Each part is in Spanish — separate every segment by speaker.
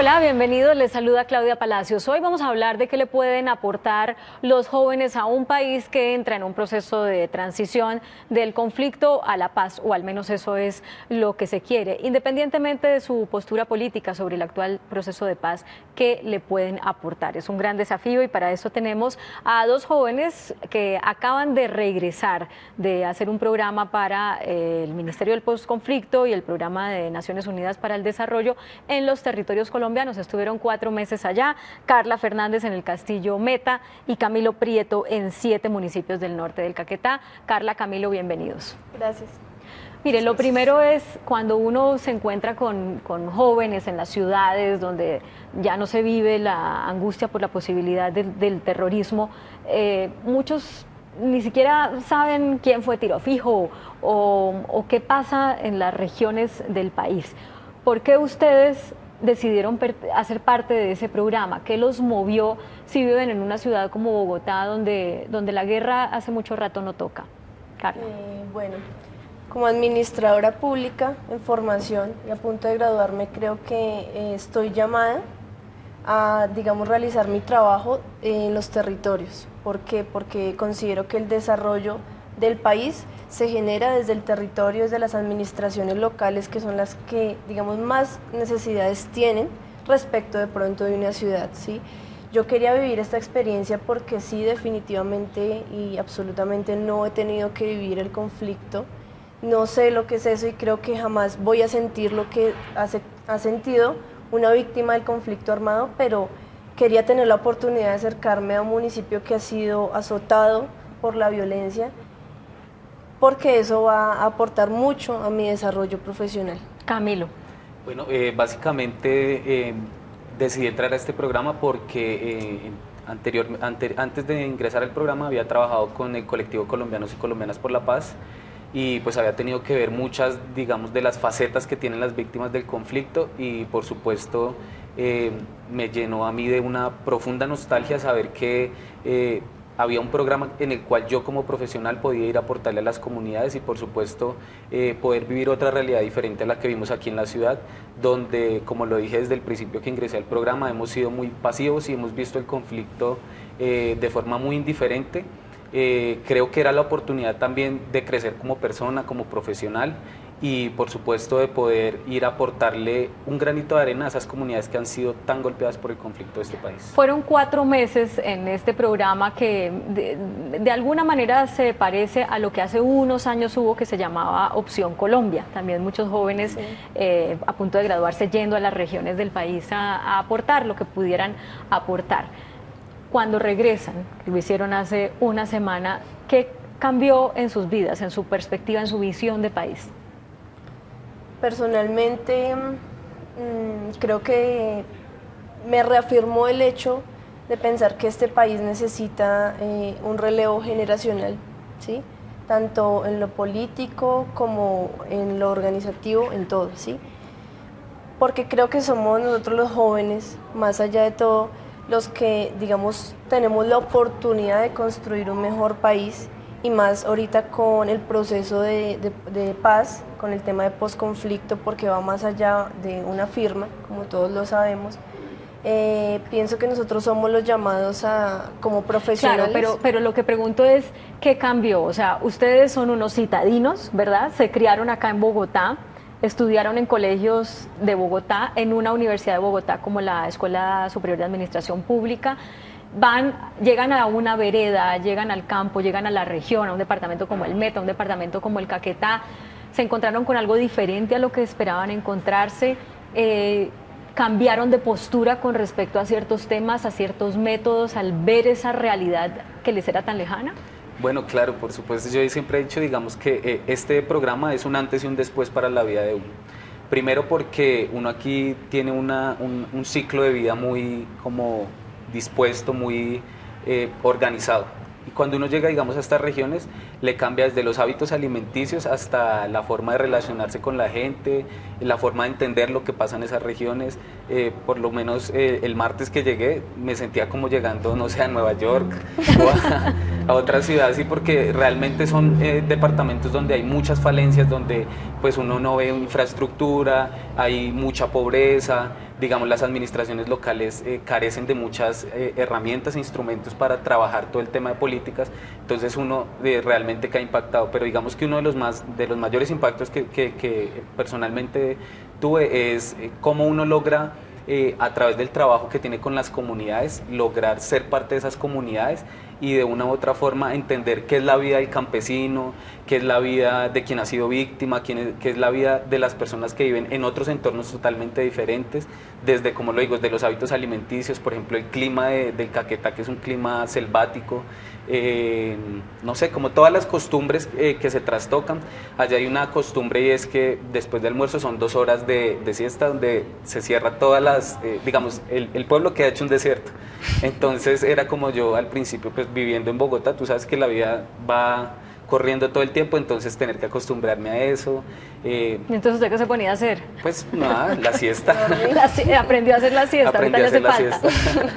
Speaker 1: Hola, bienvenidos. Les saluda Claudia Palacios. Hoy vamos a hablar de qué le pueden aportar los jóvenes a un país que entra en un proceso de transición del conflicto a la paz, o al menos eso es lo que se quiere, independientemente de su postura política sobre el actual proceso de paz, qué le pueden aportar. Es un gran desafío y para eso tenemos a dos jóvenes que acaban de regresar de hacer un programa para el Ministerio del Postconflicto y el Programa de Naciones Unidas para el Desarrollo en los territorios colombianos. Estuvieron 4 meses allá, Carla Fernández en el Castillo Meta y Camilo Prieto en 7 municipios del norte del Caquetá. Carla, Camilo, bienvenidos.
Speaker 2: Gracias.
Speaker 1: Mire, lo primero es cuando uno se encuentra con jóvenes en las ciudades donde ya no se vive la angustia por la posibilidad del terrorismo, muchos ni siquiera saben quién fue Tiro Fijo o qué pasa en las regiones del país. ¿Por qué ustedes decidieron hacer parte de ese programa? ¿Qué los movió si viven en una ciudad como Bogotá donde la guerra hace mucho rato no toca? Carla.
Speaker 2: Bueno, como administradora pública en formación y a punto de graduarme, creo que estoy llamada a, digamos, realizar mi trabajo en los territorios. ¿Por qué? Porque considero que el desarrollo del país se genera desde el territorio, desde las administraciones locales, que son las que, digamos, más necesidades tienen respecto de pronto de una ciudad, ¿sí? Yo quería vivir esta experiencia porque sí, definitivamente y absolutamente no he tenido que vivir el conflicto, no sé lo que es eso y creo que jamás voy a sentir lo que ha sentido una víctima del conflicto armado, pero quería tener la oportunidad de acercarme a un municipio que ha sido azotado por la violencia, porque eso va a aportar mucho a mi desarrollo profesional.
Speaker 1: Camilo.
Speaker 3: Bueno, básicamente decidí entrar a este programa porque antes de ingresar al programa había trabajado con el colectivo Colombianos y Colombianas por la Paz y pues había tenido que ver muchas, digamos, de las facetas que tienen las víctimas del conflicto y por supuesto me llenó a mí de una profunda nostalgia saber que había un programa en el cual yo como profesional podía ir a aportarle a las comunidades y por supuesto poder vivir otra realidad diferente a la que vimos aquí en la ciudad, donde, como lo dije desde el principio que ingresé al programa, hemos sido muy pasivos y hemos visto el conflicto de forma muy indiferente. Creo que era la oportunidad también de crecer como persona, como profesional y por supuesto de poder ir a aportarle un granito de arena a esas comunidades que han sido tan golpeadas por el conflicto de este país.
Speaker 1: Fueron 4 meses en este programa que de alguna manera se parece a lo que hace unos años hubo que se llamaba Opción Colombia. También muchos jóvenes a punto de graduarse yendo a las regiones del país a aportar lo que pudieran aportar. Cuando regresan, lo hicieron hace una semana, ¿qué cambió en sus vidas, en su perspectiva, en su visión de país?
Speaker 2: Personalmente, creo que me reafirmó el hecho de pensar que este país necesita un relevo generacional, ¿sí? Tanto en lo político como en lo organizativo, en todo, ¿sí? Porque creo que somos nosotros los jóvenes, más allá de todo, los que, digamos, tenemos la oportunidad de construir un mejor país y más ahorita con el proceso de paz, con el tema de posconflicto, porque va más allá de una firma, como todos lo sabemos. Pienso que nosotros somos los llamados como profesionales.
Speaker 1: Claro, pero lo que pregunto es, ¿qué cambió? O sea, ustedes son unos citadinos, ¿verdad? Se criaron acá en Bogotá, estudiaron en colegios de Bogotá, en una universidad de Bogotá como la Escuela Superior de Administración Pública, llegan a una vereda, llegan al campo, llegan a la región, a un departamento como el Meta, a un departamento como el Caquetá, se encontraron con algo diferente a lo que esperaban encontrarse, cambiaron de postura con respecto a ciertos temas, a ciertos métodos, al ver esa realidad que les era tan lejana.
Speaker 3: Bueno, claro, por supuesto, yo siempre he dicho, digamos, que este programa es un antes y un después para la vida de uno. Primero porque uno aquí tiene un ciclo de vida muy como dispuesto, muy organizado. Y cuando uno llega, digamos, a estas regiones, le cambia desde los hábitos alimenticios hasta la forma de relacionarse con la gente, la forma de entender lo que pasa en esas regiones. Por lo menos el martes que llegué, me sentía como llegando, no sé, a Nueva York a otra ciudad, sí, porque realmente son departamentos donde hay muchas falencias, donde pues uno no ve infraestructura, hay mucha pobreza, digamos las administraciones locales carecen de muchas herramientas e instrumentos para trabajar todo el tema de políticas, entonces uno realmente queda impactado, pero digamos que uno de los mayores impactos que personalmente tuve es cómo uno logra a través del trabajo que tiene con las comunidades, lograr ser parte de esas comunidades y de una u otra forma entender qué es la vida del campesino, qué es la vida de quien ha sido víctima, qué es la vida de las personas que viven en otros entornos totalmente diferentes, desde, como lo digo, desde los hábitos alimenticios, por ejemplo, el clima del Caquetá, que es un clima selvático, no sé, como todas las costumbres que se trastocan. Allá hay una costumbre y es que después del almuerzo son 2 horas de siesta donde se cierra todas las, digamos, el pueblo queda hecho un desierto. Entonces era como yo al principio, pues viviendo en Bogotá, tú sabes que la vida va corriendo todo el tiempo, entonces tener que acostumbrarme a eso.
Speaker 1: Entonces, ¿usted qué se ponía a hacer?
Speaker 3: Pues nada, la siesta.
Speaker 1: Aprendió a hacer la siesta,
Speaker 3: Aprendí a
Speaker 1: ahorita le
Speaker 3: hacer
Speaker 1: hace
Speaker 3: la
Speaker 1: falta.
Speaker 3: siesta.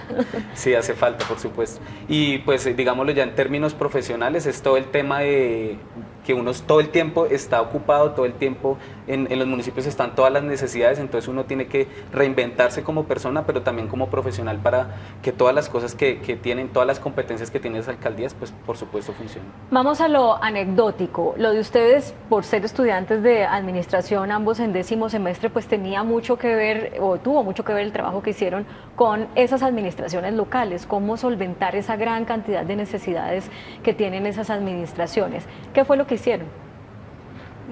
Speaker 3: Sí, hace falta, por supuesto. Y pues digámoslo ya en términos profesionales, es todo el tema de que uno todo el tiempo está ocupado, todo el tiempo en los municipios están todas las necesidades, entonces uno tiene que reinventarse como persona, pero también como profesional para que todas las cosas que tienen, todas las competencias que tienen las alcaldías, pues por supuesto funcionen.
Speaker 1: Vamos a lo anecdótico. Lo de ustedes, por ser estudiantes de administración, ambos en 10º semestre, pues tenía mucho que ver, o tuvo mucho que ver el trabajo que hicieron con esas administraciones locales, cómo solventar esa gran cantidad de necesidades que tienen esas administraciones. ¿Qué fue lo que hicieron?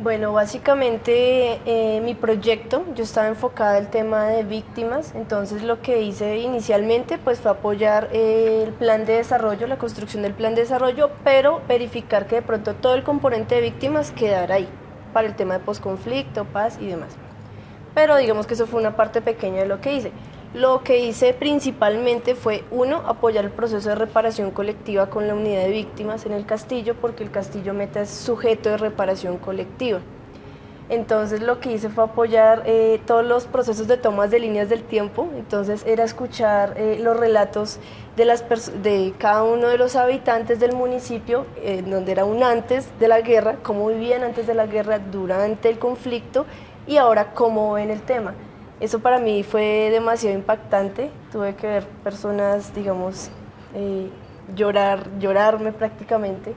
Speaker 2: Bueno, básicamente mi proyecto, yo estaba enfocada al tema de víctimas, entonces lo que hice inicialmente pues fue apoyar el plan de desarrollo, la construcción del plan de desarrollo, pero verificar que de pronto todo el componente de víctimas quedara ahí, para el tema de posconflicto, paz y demás. Pero digamos que eso fue una parte pequeña de lo que hice. Lo que hice principalmente fue, uno, apoyar el proceso de reparación colectiva con la unidad de víctimas en el Castillo, porque el Castillo Meta es sujeto de reparación colectiva. Entonces lo que hice fue apoyar todos los procesos de tomas de líneas del tiempo, entonces era escuchar los relatos de cada uno de los habitantes del municipio, donde era un antes de la guerra, cómo vivían antes de la guerra, durante el conflicto y ahora cómo ven el tema. Eso para mí fue demasiado impactante, tuve que ver personas, digamos, llorarme prácticamente.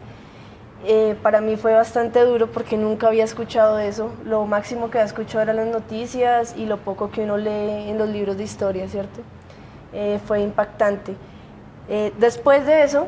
Speaker 2: Para mí fue bastante duro porque nunca había escuchado eso, lo máximo que había escuchado eran las noticias y lo poco que uno lee en los libros de historia, ¿cierto? Fue impactante. Después de eso,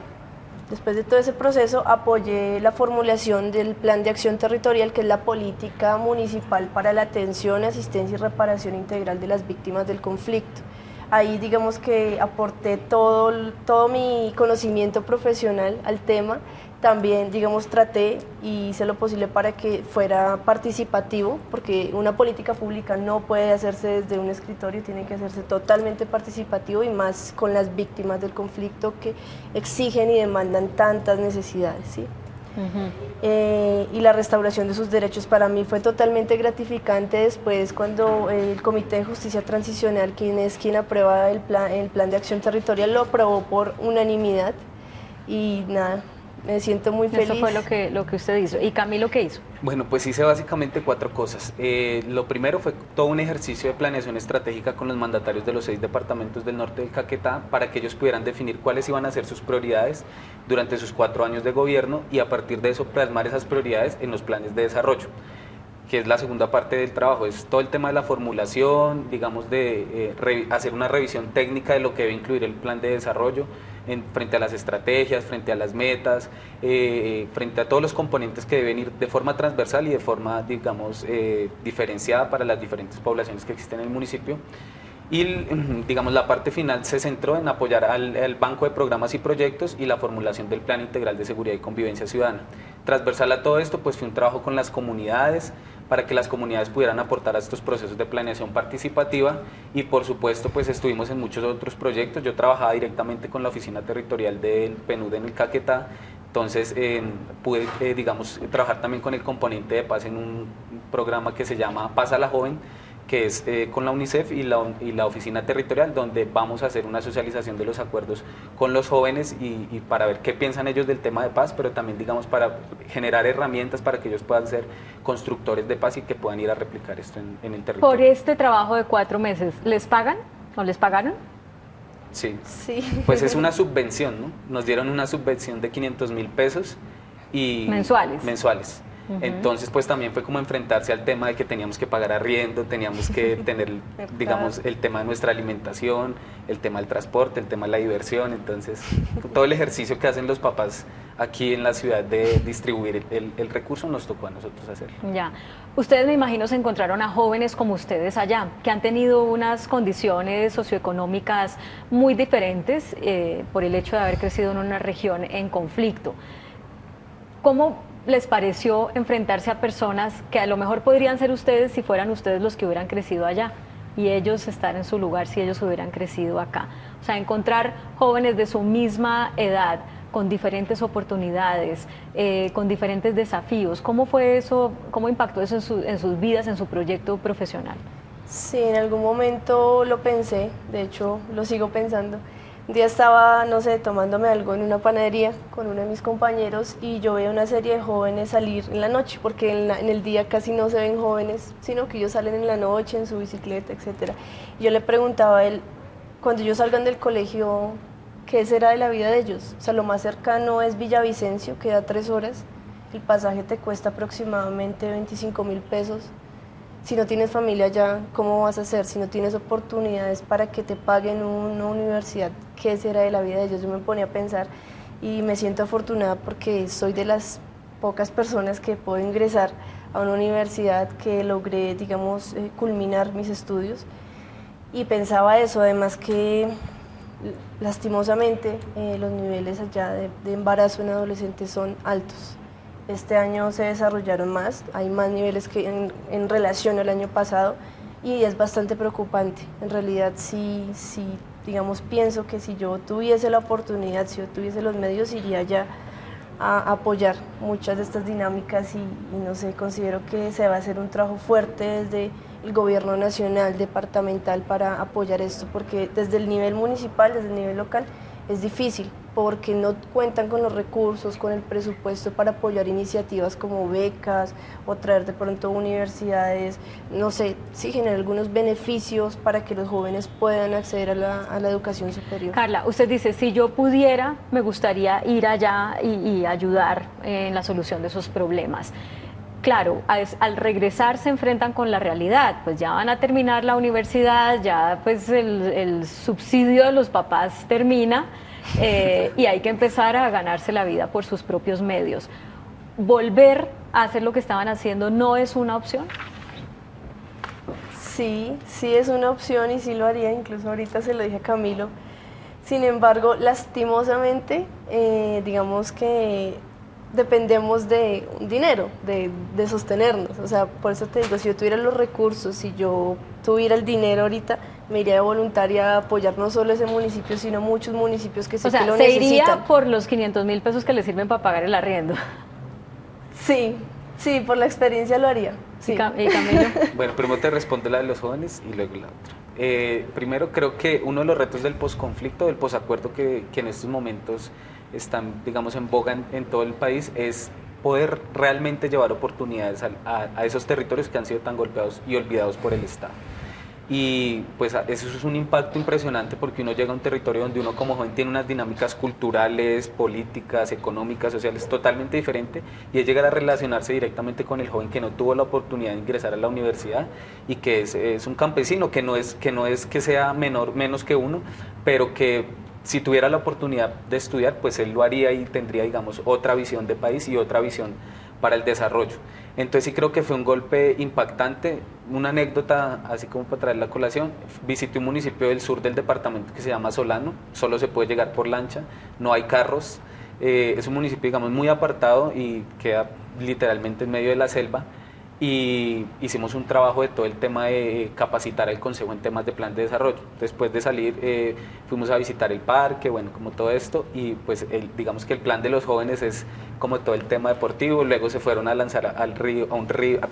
Speaker 2: después de todo ese proceso, apoyé la formulación del Plan de Acción Territorial, que es la política municipal para la atención, asistencia y reparación integral de las víctimas del conflicto. Ahí digamos que aporté todo mi conocimiento profesional al tema, también digamos traté y hice lo posible para que fuera participativo, porque una política pública no puede hacerse desde un escritorio, tiene que hacerse totalmente participativo y más con las víctimas del conflicto que exigen y demandan tantas necesidades, ¿sí? Y la restauración de sus derechos para mí fue totalmente gratificante después cuando el Comité de Justicia Transicional, quien aprueba el plan de acción territorial, lo aprobó por unanimidad y nada, me siento muy feliz.
Speaker 1: Eso fue lo que usted hizo. ¿Y Camilo qué hizo?
Speaker 3: Bueno, pues hice básicamente 4 cosas. Lo primero fue todo un ejercicio de planeación estratégica con los mandatarios de los 6 departamentos del norte del Caquetá para que ellos pudieran definir cuáles iban a ser sus prioridades durante sus 4 años de gobierno y a partir de eso plasmar esas prioridades en los planes de desarrollo, que es la segunda parte del trabajo, es todo el tema de la formulación, digamos de hacer una revisión técnica de lo que debe incluir el plan de desarrollo, frente a las estrategias, frente a las metas, frente a todos los componentes que deben ir de forma transversal y de forma, digamos, diferenciada para las diferentes poblaciones que existen en el municipio. Y, digamos, la parte final se centró en apoyar al banco de programas y proyectos y la formulación del Plan Integral de Seguridad y Convivencia Ciudadana. Transversal a todo esto, pues fue un trabajo con las comunidades, para que las comunidades pudieran aportar a estos procesos de planeación participativa y por supuesto pues estuvimos en muchos otros proyectos. Yo trabajaba directamente con la oficina territorial del PNUD en el Caquetá, entonces pude digamos trabajar también con el componente de paz en un programa que se llama Paz a la Joven, que es con la UNICEF y la oficina territorial, donde vamos a hacer una socialización de los acuerdos con los jóvenes y para ver qué piensan ellos del tema de paz, pero también, digamos, para generar herramientas para que ellos puedan ser constructores de paz y que puedan ir a replicar esto en el territorio.
Speaker 1: Por este trabajo de 4 meses, ¿les pagan o les pagaron?
Speaker 3: Sí.
Speaker 2: Sí.
Speaker 3: Pues es una subvención, ¿no? Nos dieron una subvención de 500.000 pesos y
Speaker 1: mensuales.
Speaker 3: Mensuales. Entonces, pues también fue como enfrentarse al tema de que teníamos que pagar arriendo, teníamos que tener, digamos, el tema de nuestra alimentación, el tema del transporte, el tema de la diversión. Entonces, todo el ejercicio que hacen los papás aquí en la ciudad de distribuir el recurso nos tocó a nosotros hacerlo.
Speaker 1: Ya. Ustedes, me imagino, se encontraron a jóvenes como ustedes allá, que han tenido unas condiciones socioeconómicas muy diferentes por el hecho de haber crecido en una región en conflicto. ¿Cómo les pareció enfrentarse a personas que a lo mejor podrían ser ustedes si fueran ustedes los que hubieran crecido allá y ellos estar en su lugar si ellos hubieran crecido acá? O sea, encontrar jóvenes de su misma edad, con diferentes oportunidades, con diferentes desafíos. ¿Cómo fue eso, cómo impactó eso en sus vidas, en su proyecto profesional?
Speaker 2: Sí, en algún momento lo pensé, de hecho lo sigo pensando. Un día estaba, no sé, tomándome algo en una panadería con uno de mis compañeros y yo veo una serie de jóvenes salir en la noche, porque en el día casi no se ven jóvenes, sino que ellos salen en la noche en su bicicleta, etc. Y yo le preguntaba a él, cuando ellos salgan del colegio, ¿qué será de la vida de ellos? O sea, lo más cercano es Villavicencio, que da 3 horas, el pasaje te cuesta aproximadamente 25.000 pesos. Si no tienes familia allá, ¿cómo vas a hacer? Si no tienes oportunidades para que te paguen una universidad, ¿qué será de la vida de ellos? Yo me ponía a pensar y me siento afortunada porque soy de las pocas personas que puedo ingresar a una universidad que logré, digamos, culminar mis estudios. Y pensaba eso, además que lastimosamente los niveles allá de embarazo en adolescentes son altos. Este año se desarrollaron más, hay más niveles que en relación al año pasado y es bastante preocupante. En realidad sí, digamos, pienso que si yo tuviese la oportunidad, si yo tuviese los medios, iría ya a apoyar muchas de estas dinámicas y no sé, considero que se va a hacer un trabajo fuerte desde el gobierno nacional, departamental para apoyar esto, porque desde el nivel municipal, desde el nivel local, es difícil porque no cuentan con los recursos, con el presupuesto para apoyar iniciativas como becas o traer de pronto universidades, no sé, sí generar algunos beneficios para que los jóvenes puedan acceder a la educación superior.
Speaker 1: Carla, usted dice, si yo pudiera, me gustaría ir allá y ayudar en la solución de esos problemas. Claro, al regresar se enfrentan con la realidad, pues ya van a terminar la universidad, ya pues el subsidio de los papás termina y hay que empezar a ganarse la vida por sus propios medios. ¿Volver a hacer lo que estaban haciendo no es una opción?
Speaker 2: Sí, sí es una opción y sí lo haría, incluso ahorita se lo dije a Camilo. Sin embargo, lastimosamente, digamos que dependemos de un dinero, de sostenernos. O sea, por eso te digo, si yo tuviera los recursos, si yo tuviera el dinero ahorita, me iría de voluntaria a apoyar no solo ese municipio, sino muchos municipios que sé que lo necesitan.
Speaker 1: O sea, se iría por los 500.000 pesos que le sirven para pagar el arriendo.
Speaker 2: Sí, sí, por la experiencia lo haría. Sí.
Speaker 1: ¿Y Camilo?
Speaker 3: Bueno, primero te respondo la de los jóvenes y luego la otra. Primero, creo que uno de los retos del posconflicto, del posacuerdo que en estos momentos están, digamos, en boga en todo el país, es poder realmente llevar oportunidades a esos territorios que han sido tan golpeados y olvidados por el Estado. Y pues eso es un impacto impresionante porque uno llega a un territorio donde uno como joven tiene unas dinámicas culturales, políticas, económicas, sociales totalmente diferentes, y es llegar a relacionarse directamente con el joven que no tuvo la oportunidad de ingresar a la universidad y que es un campesino, que no es que sea menos que uno, pero que si tuviera la oportunidad de estudiar, pues él lo haría y tendría, digamos, otra visión de país y otra visión para el desarrollo. Entonces sí creo que fue un golpe impactante. Una anécdota, así como para traer la colación, visité un municipio del sur del departamento que se llama Solano, solo se puede llegar por lancha, no hay carros, es un municipio, digamos, muy apartado y queda literalmente en medio de la selva. y hicimos un trabajo de todo el tema de capacitar al Consejo en temas de plan de desarrollo. Después de salir fuimos a visitar el parque, bueno, como todo esto, y pues digamos que el plan de los jóvenes es como todo el tema deportivo. Luego se fueron a lanzar al río,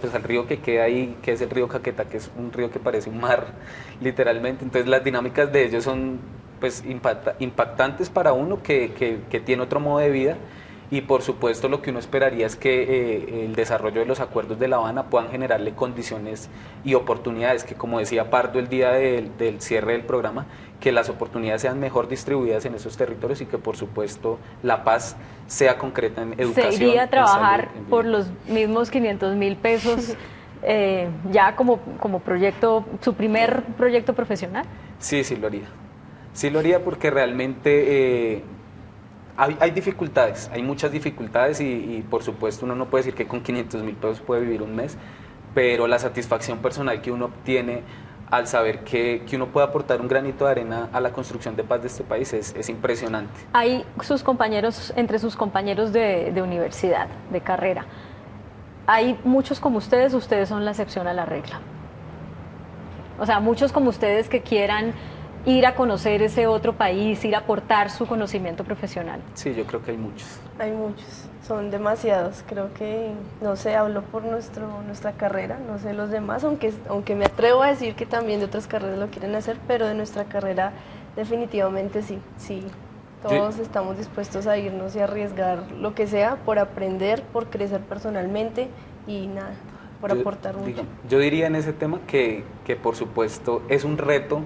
Speaker 3: pues al río que queda ahí, que es el río Caquetá, que es un río que parece un mar, literalmente. Entonces las dinámicas de ellos son pues impactantes para uno que tiene otro modo de vida. Y por supuesto lo que uno esperaría es que el desarrollo de los acuerdos de La Habana puedan generarle condiciones y oportunidades, que como decía Pardo el día del cierre del programa, que las oportunidades sean mejor distribuidas en esos territorios y que por supuesto la paz sea concreta en educación.
Speaker 1: ¿Se iría a trabajar
Speaker 3: en salud,
Speaker 1: por los mismos 500.000 pesos ya como proyecto, su primer proyecto profesional?
Speaker 3: Sí, sí lo haría. Sí lo haría porque realmente hay dificultades, hay muchas dificultades y por supuesto uno no puede decir que con 500.000 pesos puede vivir un mes, pero la satisfacción personal que uno obtiene al saber que uno puede aportar un granito de arena a la construcción de paz de este país es impresionante.
Speaker 1: Hay sus compañeros, entre sus compañeros de universidad, de carrera, hay muchos como ustedes son la excepción a la regla. O sea, muchos como ustedes que quieran ir a conocer ese otro país, ir a aportar su conocimiento profesional.
Speaker 3: Sí, yo creo que hay muchos.
Speaker 2: Hay muchos, son demasiados. Creo que, no sé, hablo por nuestra carrera, no sé los demás, aunque me atrevo a decir que también de otras carreras lo quieren hacer, pero de nuestra carrera definitivamente sí. Todos estamos dispuestos a irnos y arriesgar lo que sea por aprender, por crecer personalmente y nada, por aportar mucho.
Speaker 3: Yo diría en ese tema que por supuesto es un reto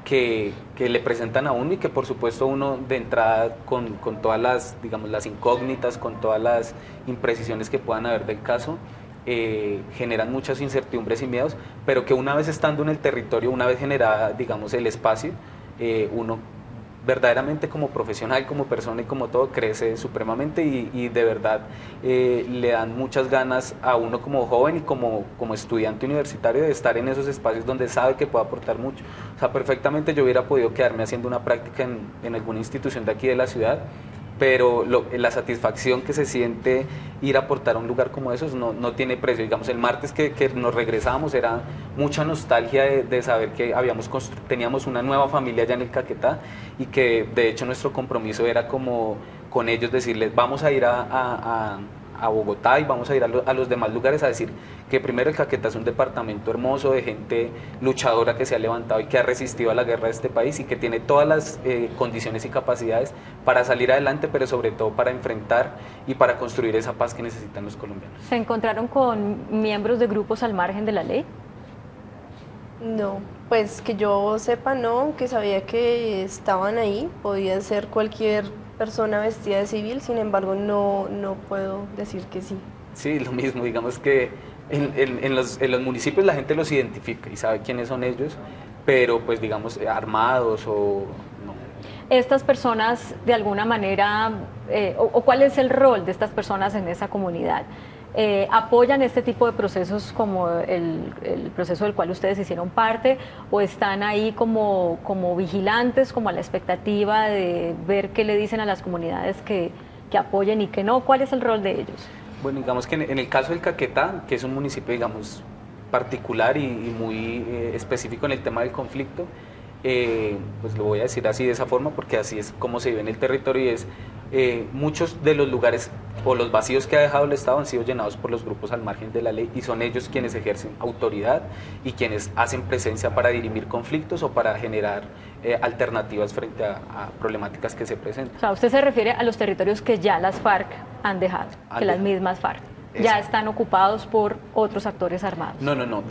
Speaker 3: que le presentan a uno y que por supuesto uno de entrada con todas las, digamos, las incógnitas, con todas las imprecisiones que puedan haber del caso, generan muchas incertidumbres y miedos, pero que una vez estando en el territorio, una vez generada, digamos, el espacio, uno verdaderamente como profesional, como persona y como todo crece supremamente y de verdad le dan muchas ganas a uno como joven y como estudiante universitario de estar en esos espacios donde sabe que puede aportar mucho. O sea, perfectamente yo hubiera podido quedarme haciendo una práctica en alguna institución de aquí de la ciudad, pero la satisfacción que se siente ir a aportar a un lugar como esos no tiene precio. Digamos, el martes que nos regresábamos era mucha nostalgia de saber que teníamos una nueva familia allá en el Caquetá y que de hecho nuestro compromiso era como con ellos decirles vamos a ir a Bogotá y vamos a ir a los demás lugares a decir que primero el Caquetá es un departamento hermoso de gente luchadora que se ha levantado y que ha resistido a la guerra de este país y que tiene todas las condiciones y capacidades para salir adelante, pero sobre todo para enfrentar y para construir esa paz que necesitan los colombianos.
Speaker 1: ¿Se encontraron con miembros de grupos al margen de la ley?
Speaker 2: No, pues que yo sepa no, que sabía que estaban ahí, podía ser cualquier persona vestida de civil, sin embargo no puedo decir que sí.
Speaker 3: Sí, lo mismo, digamos que en los municipios la gente los identifica y sabe quiénes son ellos, pero pues digamos armados o no.
Speaker 1: Estas personas de alguna manera, o cuál es el rol de estas personas en esa comunidad, ¿apoyan este tipo de procesos como el proceso del cual ustedes hicieron parte o están ahí como vigilantes, como a la expectativa de ver qué le dicen a las comunidades que apoyen y que no? ¿Cuál es el rol de ellos?
Speaker 3: Bueno, digamos que en el caso del Caquetá, que es un municipio, digamos, particular y muy específico en el tema del conflicto, pues lo voy a decir así de esa forma porque así es como se vive en el territorio y es muchos de los lugares o los vacíos que ha dejado el Estado han sido llenados por los grupos al margen de la ley y son ellos quienes ejercen autoridad y quienes hacen presencia para dirimir conflictos o para generar alternativas frente a problemáticas que se presentan.
Speaker 1: O sea, usted se refiere a los territorios que ya las FARC han dejado, que las mismas FARC ya están ocupados por otros actores armados.
Speaker 3: No,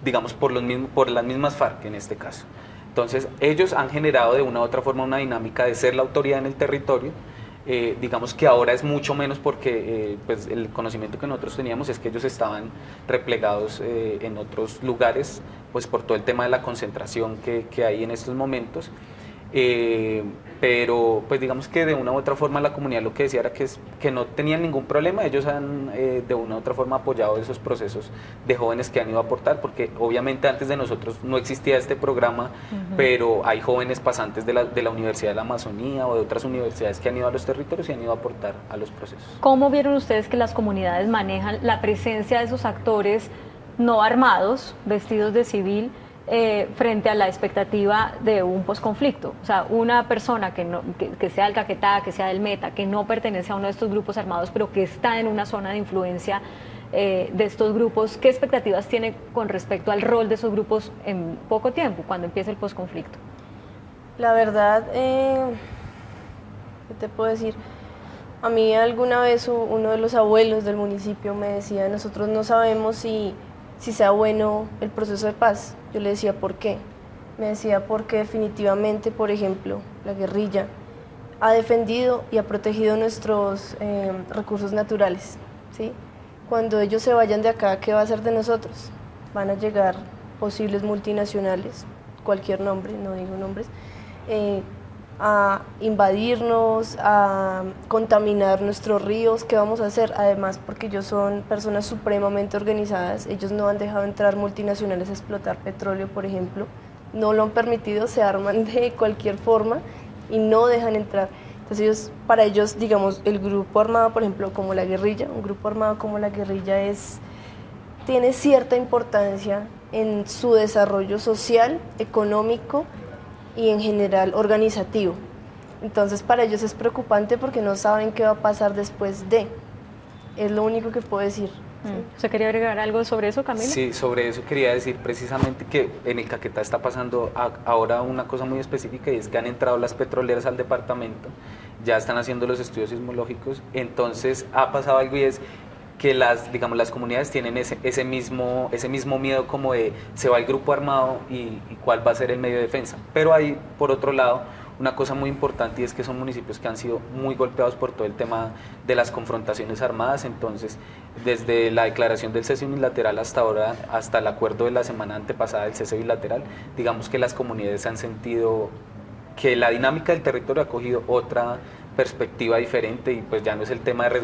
Speaker 3: digamos por las mismas FARC en este caso. Entonces, ellos han generado de una u otra forma una dinámica de ser la autoridad en el territorio. Digamos que ahora es mucho menos porque pues el conocimiento que nosotros teníamos es que ellos estaban replegados en otros lugares, pues por todo el tema de la concentración que hay en estos momentos. Pero pues digamos que de una u otra forma la comunidad lo que decía era que no tenían ningún problema, ellos han de una u otra forma apoyado esos procesos de jóvenes que han ido a aportar, porque obviamente antes de nosotros no existía este programa, pero hay jóvenes pasantes de la Universidad de la Amazonía o de otras universidades que han ido a los territorios y han ido a aportar a los procesos.
Speaker 1: ¿Cómo vieron ustedes que las comunidades manejan la presencia de esos actores no armados, vestidos de civil, frente a la expectativa de un posconflicto? O sea, una persona que sea del Caquetá, que sea del Meta, que no pertenece a uno de estos grupos armados, pero que está en una zona de influencia de estos grupos, ¿qué expectativas tiene con respecto al rol de esos grupos en poco tiempo, cuando empiece el posconflicto?
Speaker 2: La verdad, ¿qué te puedo decir? A mí alguna vez uno de los abuelos del municipio me decía, nosotros no sabemos si sea bueno el proceso de paz. Yo le decía, ¿por qué? Me decía, porque definitivamente, por ejemplo, la guerrilla ha defendido y ha protegido nuestros recursos naturales, ¿sí? Cuando ellos se vayan de acá, ¿qué va a hacer de nosotros? Van a llegar posibles multinacionales, cualquier nombre, no digo nombres, a invadirnos, a contaminar nuestros ríos. ¿Qué vamos a hacer? Además, porque ellos son personas supremamente organizadas, ellos no han dejado entrar multinacionales a explotar petróleo, por ejemplo, no lo han permitido, se arman de cualquier forma y no dejan entrar. Entonces para ellos, digamos, el grupo armado, por ejemplo, como la guerrilla, un grupo armado como la guerrilla tiene cierta importancia en su desarrollo social, económico y en general organizativo. Entonces para ellos es preocupante porque no saben qué va a pasar después de. Es lo único que puedo decir.
Speaker 1: ¿Usted quería agregar algo sobre eso, Camilo?
Speaker 3: Sí, sobre eso quería decir precisamente que en el Caquetá está pasando ahora una cosa muy específica, y es que han entrado las petroleras al departamento, ya están haciendo los estudios sismológicos, entonces ha pasado algo, y es que digamos, las comunidades tienen ese mismo miedo como de se va el grupo armado y cuál va a ser el medio de defensa. Pero hay, por otro lado, una cosa muy importante, y es que son municipios que han sido muy golpeados por todo el tema de las confrontaciones armadas. Entonces, desde la declaración del cese unilateral hasta ahora, hasta el acuerdo de la semana antepasada del cese bilateral, digamos que las comunidades han sentido que la dinámica del territorio ha cogido otra perspectiva diferente, y pues ya no es el tema de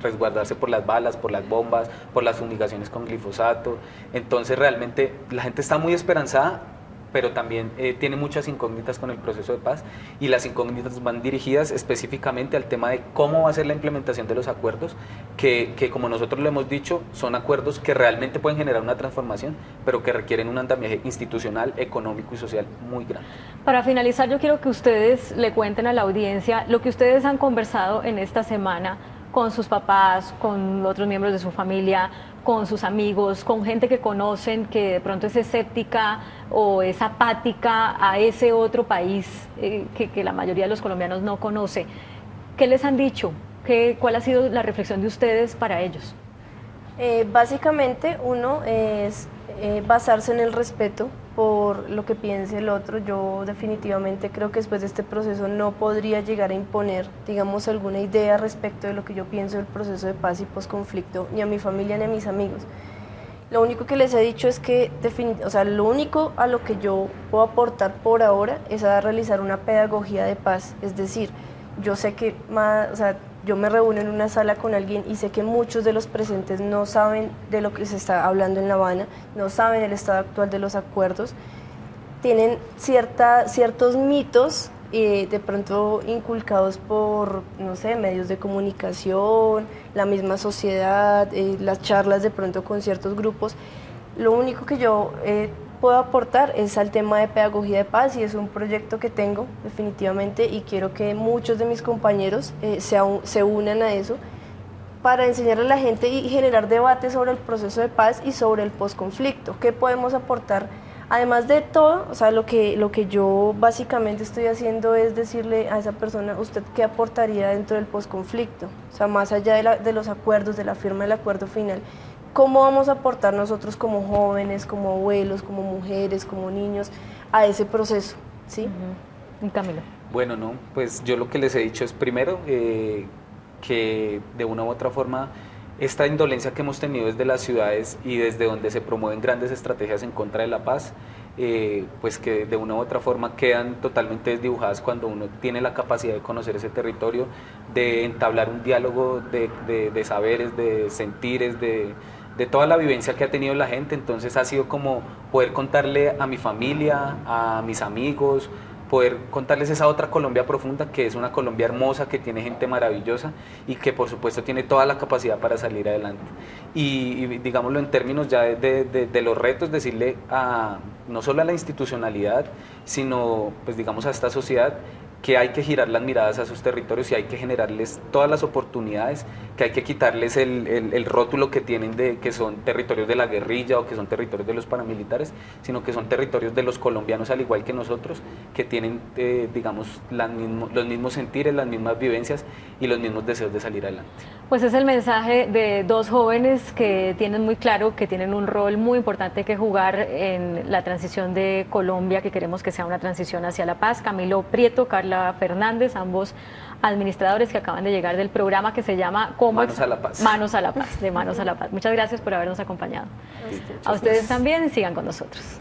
Speaker 3: resguardarse por las balas, por las bombas, por las fumigaciones con glifosato. Entonces realmente la gente está muy esperanzada, pero también tiene muchas incógnitas con el proceso de paz, y las incógnitas van dirigidas específicamente al tema de cómo va a ser la implementación de los acuerdos, que como nosotros lo hemos dicho, son acuerdos que realmente pueden generar una transformación, pero que requieren un andamiaje institucional, económico y social muy grande.
Speaker 1: Para finalizar, yo quiero que ustedes le cuenten a la audiencia lo que ustedes han conversado en esta semana con sus papás, con otros miembros de su familia, con sus amigos, con gente que conocen, que de pronto es escéptica o es apática a ese otro país que la mayoría de los colombianos no conoce. ¿Qué les han dicho? ¿Cuál ha sido la reflexión de ustedes para ellos?
Speaker 2: Básicamente uno es basarse en el respeto por lo que piense el otro. Yo definitivamente creo que después de este proceso no podría llegar a imponer, digamos, alguna idea respecto de lo que yo pienso del proceso de paz y posconflicto, ni a mi familia ni a mis amigos. Lo único que les he dicho es que, lo único a lo que yo puedo aportar por ahora es a realizar una pedagogía de paz. Es decir, yo sé que yo me reúno en una sala con alguien y sé que muchos de los presentes no saben de lo que se está hablando en La Habana, no saben el estado actual de los acuerdos, tienen ciertos mitos de pronto inculcados por, no sé, medios de comunicación, la misma sociedad, las charlas de pronto con ciertos grupos. Lo único que yo puedo aportar es al tema de pedagogía de paz, y es un proyecto que tengo definitivamente, y quiero que muchos de mis compañeros se unan a eso para enseñarle a la gente y generar debate sobre el proceso de paz y sobre el posconflicto. ¿Qué podemos aportar? Además de todo, lo que yo básicamente estoy haciendo es decirle a esa persona, ¿usted qué aportaría dentro del posconflicto? Más allá de los acuerdos, de la firma del acuerdo final, ¿cómo vamos a aportar nosotros como jóvenes, como abuelos, como mujeres, como niños a ese proceso? ¿Sí?
Speaker 1: Camilo.
Speaker 3: Bueno, no, pues yo lo que les he dicho es primero que de una u otra forma esta indolencia que hemos tenido desde las ciudades y desde donde se promueven grandes estrategias en contra de la paz, pues que de una u otra forma quedan totalmente desdibujadas cuando uno tiene la capacidad de conocer ese territorio, de entablar un diálogo de saberes, de sentires, de toda la vivencia que ha tenido la gente. Entonces ha sido como poder contarle a mi familia, a mis amigos, poder contarles esa otra Colombia profunda, que es una Colombia hermosa, que tiene gente maravillosa y que por supuesto tiene toda la capacidad para salir adelante. Y digámoslo en términos ya de los retos, decirle no solo a la institucionalidad, sino pues digamos a esta sociedad, que hay que girar las miradas a sus territorios y hay que generarles todas las oportunidades, que hay que quitarles el rótulo que tienen de que son territorios de la guerrilla o que son territorios de los paramilitares, sino que son territorios de los colombianos al igual que nosotros, que tienen, digamos, los mismos sentires, las mismas vivencias y los mismos deseos de salir adelante.
Speaker 1: Pues es el mensaje de dos jóvenes que tienen muy claro que tienen un rol muy importante que jugar en la transición de Colombia, que queremos que sea una transición hacia la paz. Camilo Prieto, Carla Fernández, ambos administradores que acaban de llegar del programa que se llama
Speaker 3: Manos a la Paz.
Speaker 1: Manos a la Paz, de Manos a la Paz. Muchas gracias por habernos acompañado. A ustedes también, sigan con nosotros.